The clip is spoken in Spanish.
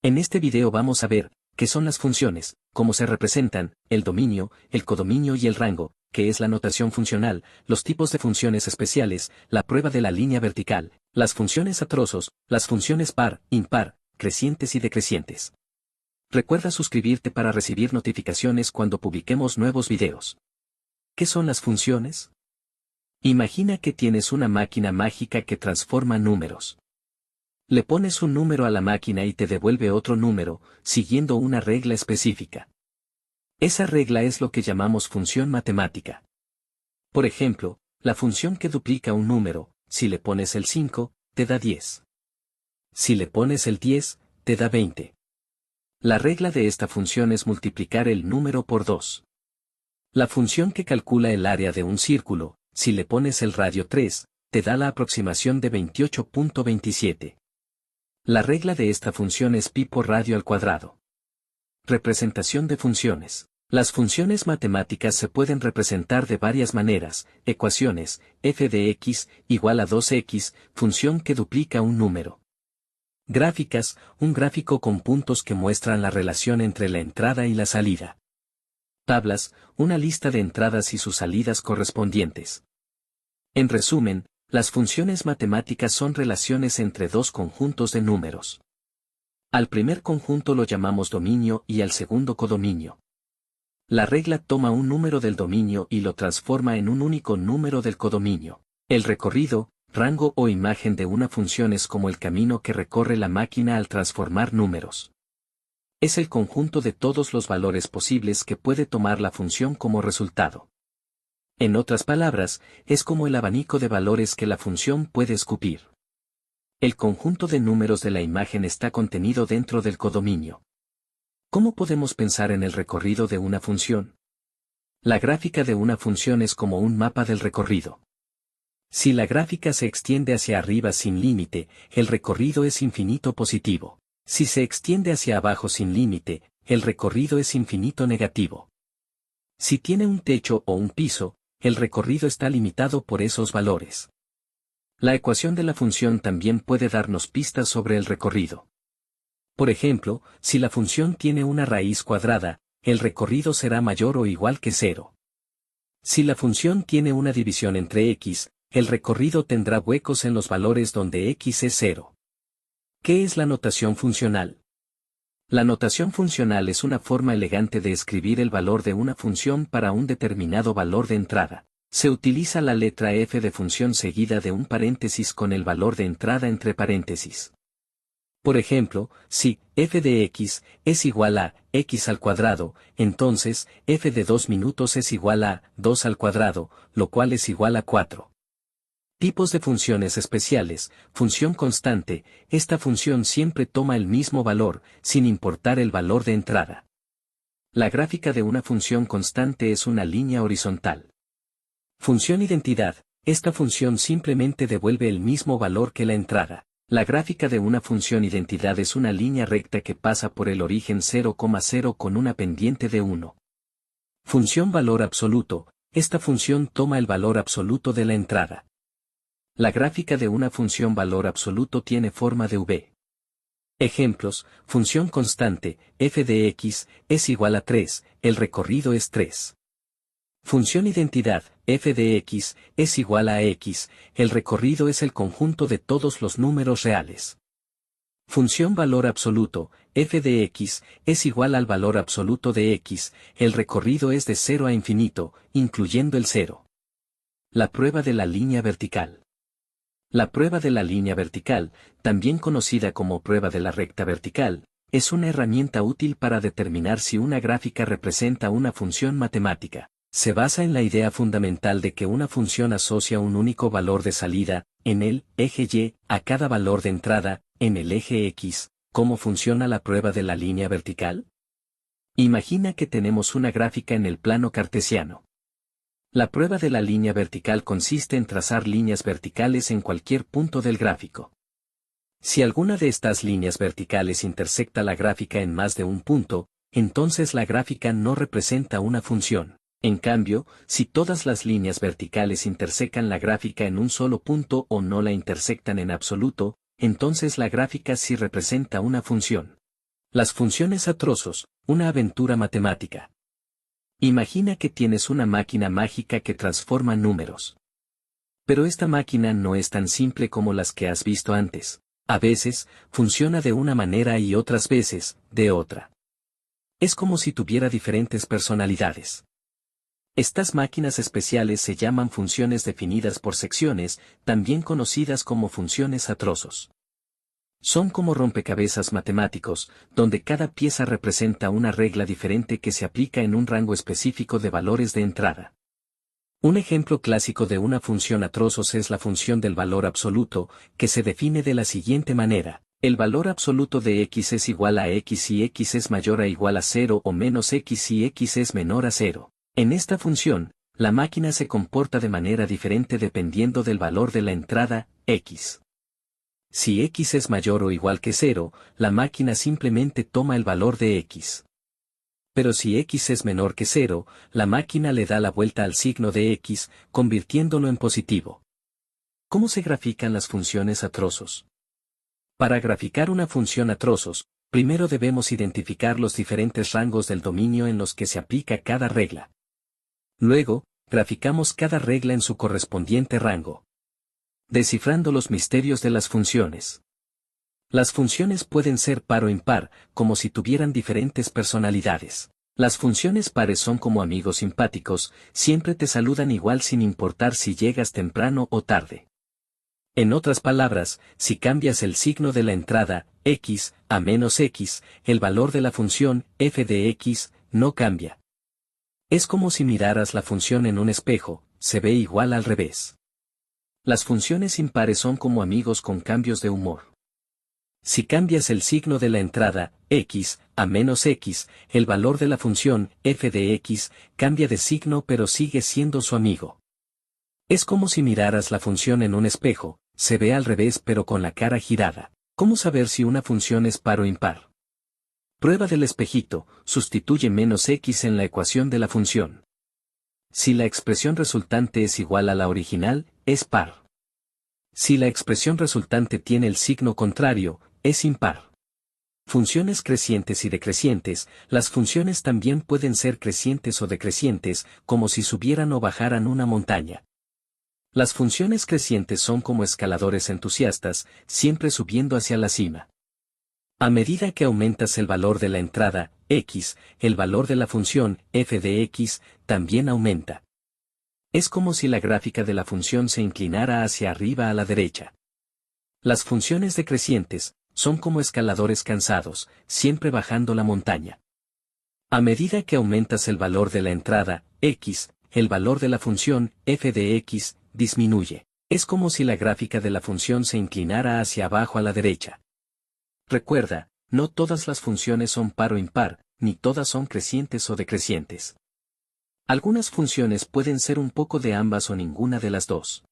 En este video vamos a ver qué son las funciones, cómo se representan, el dominio, el codominio y el rango, qué es la notación funcional, los tipos de funciones especiales, la prueba de la línea vertical, las funciones a trozos, las funciones par, impar, crecientes y decrecientes. Recuerda suscribirte para recibir notificaciones cuando publiquemos nuevos videos. ¿Qué son las funciones? Imagina que tienes una máquina mágica que transforma números. Le pones un número a la máquina y te devuelve otro número, siguiendo una regla específica. Esa regla es lo que llamamos función matemática. Por ejemplo, la función que duplica un número, si le pones el 5, te da 10. Si le pones el 10, te da 20. La regla de esta función es multiplicar el número por 2. La función que calcula el área de un círculo, si le pones el radio 3, te da la aproximación de 28.27. La regla de esta función es pi por radio al cuadrado. Representación de funciones. Las funciones matemáticas se pueden representar de varias maneras: ecuaciones, f de x igual a 2x, función que duplica un número. Gráficas, un gráfico con puntos que muestran la relación entre la entrada y la salida. Tablas, una lista de entradas y sus salidas correspondientes. En resumen, las funciones matemáticas son relaciones entre dos conjuntos de números. Al primer conjunto lo llamamos dominio y al segundo codominio. La regla toma un número del dominio y lo transforma en un único número del codominio. El recorrido, rango o imagen de una función es como el camino que recorre la máquina al transformar números. Es el conjunto de todos los valores posibles que puede tomar la función como resultado. En otras palabras, es como el abanico de valores que la función puede escupir. El conjunto de números de la imagen está contenido dentro del codominio. ¿Cómo podemos pensar en el recorrido de una función? La gráfica de una función es como un mapa del recorrido. Si la gráfica se extiende hacia arriba sin límite, el recorrido es infinito positivo. Si se extiende hacia abajo sin límite, el recorrido es infinito negativo. Si tiene un techo o un piso, el recorrido está limitado por esos valores. La ecuación de la función también puede darnos pistas sobre el recorrido. Por ejemplo, si la función tiene una raíz cuadrada, el recorrido será mayor o igual que 0. Si la función tiene una división entre x, el recorrido tendrá huecos en los valores donde x es 0. ¿Qué es la notación funcional? La notación funcional es una forma elegante de escribir el valor de una función para un determinado valor de entrada. Se utiliza la letra f de función seguida de un paréntesis con el valor de entrada entre paréntesis. Por ejemplo, si f de x es igual a x al cuadrado, entonces f de 2 minutos es igual a 2 al cuadrado, lo cual es igual a 4. Tipos de funciones especiales. Función constante. Esta función siempre toma el mismo valor, sin importar el valor de entrada. La gráfica de una función constante es una línea horizontal. Función identidad. Esta función simplemente devuelve el mismo valor que la entrada. La gráfica de una función identidad es una línea recta que pasa por el origen 0,0 con una pendiente de 1. Función valor absoluto. Esta función toma el valor absoluto de la entrada. La gráfica de una función valor absoluto tiene forma de V. Ejemplos: función constante, f de x, es igual a 3, el recorrido es 3. Función identidad, f de x, es igual a x, el recorrido es el conjunto de todos los números reales. Función valor absoluto, f de x, es igual al valor absoluto de x, el recorrido es de 0 a infinito, incluyendo el 0. La prueba de la línea vertical. La prueba de la línea vertical, también conocida como prueba de la recta vertical, es una herramienta útil para determinar si una gráfica representa una función matemática. Se basa en la idea fundamental de que una función asocia un único valor de salida, en el eje y, a cada valor de entrada, en el eje x. ¿Cómo funciona la prueba de la línea vertical? Imagina que tenemos una gráfica en el plano cartesiano. La prueba de la línea vertical consiste en trazar líneas verticales en cualquier punto del gráfico. Si alguna de estas líneas verticales intersecta la gráfica en más de un punto, entonces la gráfica no representa una función. En cambio, si todas las líneas verticales intersecan la gráfica en un solo punto o no la intersectan en absoluto, entonces la gráfica sí representa una función. Las funciones a trozos, una aventura matemática. Imagina que tienes una máquina mágica que transforma números. Pero esta máquina no es tan simple como las que has visto antes. A veces, funciona de una manera y otras veces, de otra. Es como si tuviera diferentes personalidades. Estas máquinas especiales se llaman funciones definidas por secciones, también conocidas como funciones a trozos. Son como rompecabezas matemáticos, donde cada pieza representa una regla diferente que se aplica en un rango específico de valores de entrada. Un ejemplo clásico de una función a trozos es la función del valor absoluto, que se define de la siguiente manera. El valor absoluto de x es igual a x si x es mayor a igual a 0 o menos x si x es menor a 0. En esta función, la máquina se comporta de manera diferente dependiendo del valor de la entrada, x. Si x es mayor o igual que 0, la máquina simplemente toma el valor de x. Pero si x es menor que 0, la máquina le da la vuelta al signo de x, convirtiéndolo en positivo. ¿Cómo se grafican las funciones a trozos? Para graficar una función a trozos, primero debemos identificar los diferentes rangos del dominio en los que se aplica cada regla. Luego, graficamos cada regla en su correspondiente rango. Descifrando los misterios de las funciones. Las funciones pueden ser par o impar, como si tuvieran diferentes personalidades. Las funciones pares son como amigos simpáticos, siempre te saludan igual sin importar si llegas temprano o tarde. En otras palabras, si cambias el signo de la entrada, x, a menos x, el valor de la función, f de x, no cambia. Es como si miraras la función en un espejo, se ve igual al revés. Las funciones impares son como amigos con cambios de humor. Si cambias el signo de la entrada, x, a menos x, el valor de la función, f de x, cambia de signo pero sigue siendo su amigo. Es como si miraras la función en un espejo, se ve al revés pero con la cara girada. ¿Cómo saber si una función es par o impar? Prueba del espejito, sustituye menos x en la ecuación de la función. Si la expresión resultante es igual a la original, es par. Si la expresión resultante tiene el signo contrario, es impar. Funciones crecientes y decrecientes, las funciones también pueden ser crecientes o decrecientes, como si subieran o bajaran una montaña. Las funciones crecientes son como escaladores entusiastas, siempre subiendo hacia la cima. A medida que aumentas el valor de la entrada, x, el valor de la función, f de x, también aumenta. Es como si la gráfica de la función se inclinara hacia arriba a la derecha. Las funciones decrecientes son como escaladores cansados, siempre bajando la montaña. A medida que aumentas el valor de la entrada, x, el valor de la función, f de x, disminuye. Es como si la gráfica de la función se inclinara hacia abajo a la derecha. Recuerda, no todas las funciones son par o impar, ni todas son crecientes o decrecientes. Algunas funciones pueden ser un poco de ambas o ninguna de las dos.